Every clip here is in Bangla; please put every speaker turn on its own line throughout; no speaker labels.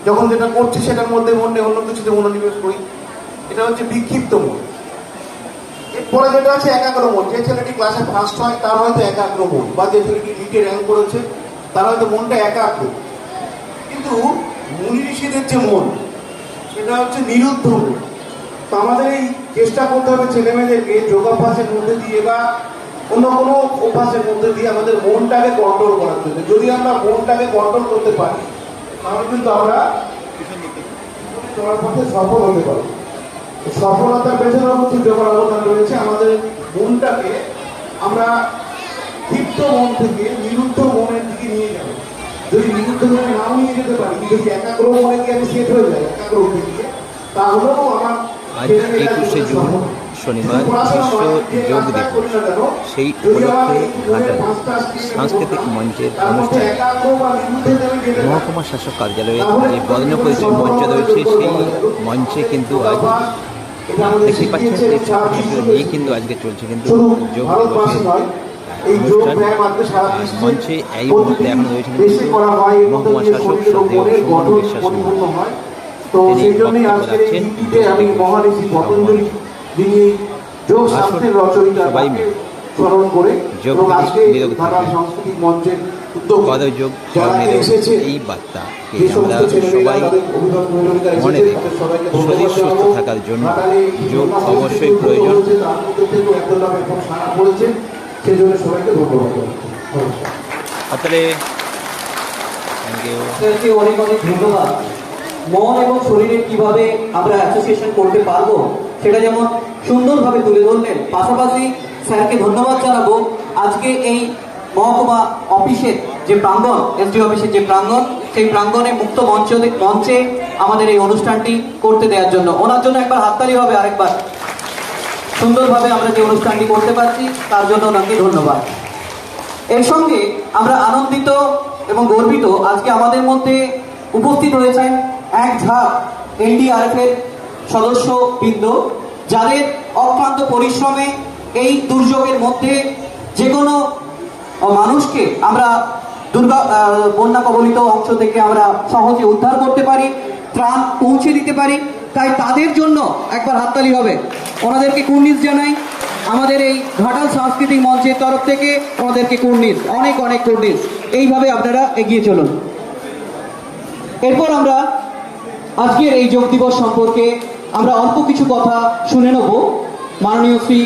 যখন যেটা করছি সেটার মধ্যে মনে অন্য কিছুতে মনোনিবেশ করি, এটা হচ্ছে বিক্ষিপ্ত মন। এরপরে যেটা আছে একাগ্র মন। যে ছেলেটি ক্লাসে ফার্স্ট হয় তার হয়তো একাগ্র মন, বা যে ছেলেটি লিটে র্যাঙ্ক করেছে তার হয়তো মনটা একাগ্র। কিন্তু মুনি ঋষিদের যে মন সেটা হচ্ছে নিরুদ্ধ মন। তো আমাদের এই চেষ্টা করতে হবে ছেলেমেয়েদেরকে যোগাভ্যাসের মধ্যে দিয়ে বা অন্য কোনো অভ্যাসের মধ্যে দিয়ে আমাদের মনটাকে কন্ট্রোল করার জন্য। যদি আমরা মনটাকে কন্ট্রোল করতে পারি তাহলে কিন্তু আমরা চলার পথে সফল হতে পারি। সফলতার পেছনে কিন্তু যখন অবদান রয়েছে আমাদের মনটাকে আমরা ক্ষিপ্ত মন থেকে নিরুদ্ধ মনের দিকে নিয়ে যাব। যদি নিরুদ্ধ মনে নাও নিয়ে যেতে পারি, যদি একাগ্র মনে গিয়ে আমি সেট হয়ে যাই একাগ্র উঠে গিয়ে, তাহলেও আমার
আজ 21শে জুন শনিবার বিশ্ব যোগ দিবস। সেই উপলক্ষে ঘাটাল সাংস্কৃতিক মঞ্চের অনুষ্ঠানে মহকুমা শাসক কার্যালয়ের যে বর্ণ পরিচয় মঞ্চ রয়েছে সেই মঞ্চে কিন্তু আজ দেখতে পাচ্ছেন যে ছাত্রছাত্রীদের নিয়ে কিন্তু আজকে চলছে কিন্তু যোগ দিবসের অনুষ্ঠান। মঞ্চে এই মুহূর্তে এখন রয়েছেন কিন্তু মহকুমা শাসক শ্রদ্ধেয় সুমন বিশ্বাস মহাশয়। তিনি বক্তব্য রাখছেন। সবাই মিলে যোগ নিরোগ করযোগ এই বার্তাকে আমরা সবাই মনে রেখে শরীর সুস্থ থাকার জন্য যোগ অবশ্যই প্রয়োজন। তাহলে
অনেক অনেক ধন্যবাদ। মন এবং শরীরের কিভাবে আমরা অ্যাসোসিয়েশন করতে পারবো সেটা যেমন সুন্দরভাবে তুলে ধরলেন। পাশাপাশি স্যারকে ধন্যবাদ জানাবো আজকে এই মহকুমা অফিসের যে প্রাঙ্গণ, এসডি অফিসের যে প্রাঙ্গণ, সেই প্রাঙ্গণে মুক্ত মঞ্চে আমাদের এই অনুষ্ঠানটি করতে দেওয়ার জন্য। ওনার জন্য একবার হাততালি হবে আরেকবার। সুন্দরভাবে আমরা যে অনুষ্ঠানটি করতে পারছি তার জন্য ওনাকে ধন্যবাদ। এর সঙ্গে আমরা আনন্দিত এবং গর্বিত আজকে আমাদের মধ্যে উপস্থিত রয়েছেন এক ঝাঁক এনডিআরএফ এর সদস্যবৃন্দ, যাদের অক্লান্ত পরিশ্রমে এই দুর্যোগের মধ্যে যে কোনো মানুষকে আমরা বন্যা কবলিত অংশ থেকে আমরা সহজে উদ্ধার করতে পারি, ত্রাণ পৌঁছে দিতে পারি। তাই তাদের জন্য একবার হাততালি হবে। ওনাদেরকে কুর্নিশ জানাই আমাদের এই ঘাটাল সাংস্কৃতিক মঞ্চের তরফ থেকে। ওনাদেরকে কুর্নিশ, অনেক অনেক কুর্নিশ। এইভাবে আপনারা এগিয়ে চলুন। এরপর আমরা আজকের এই যোগ দিবস সম্পর্কে আমরা অল্প কিছু কথা শুনে নেব মাননীয় শ্রী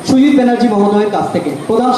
সুজিত ব্যানার্জি মহোদয়ের কাছ থেকে। প্রধান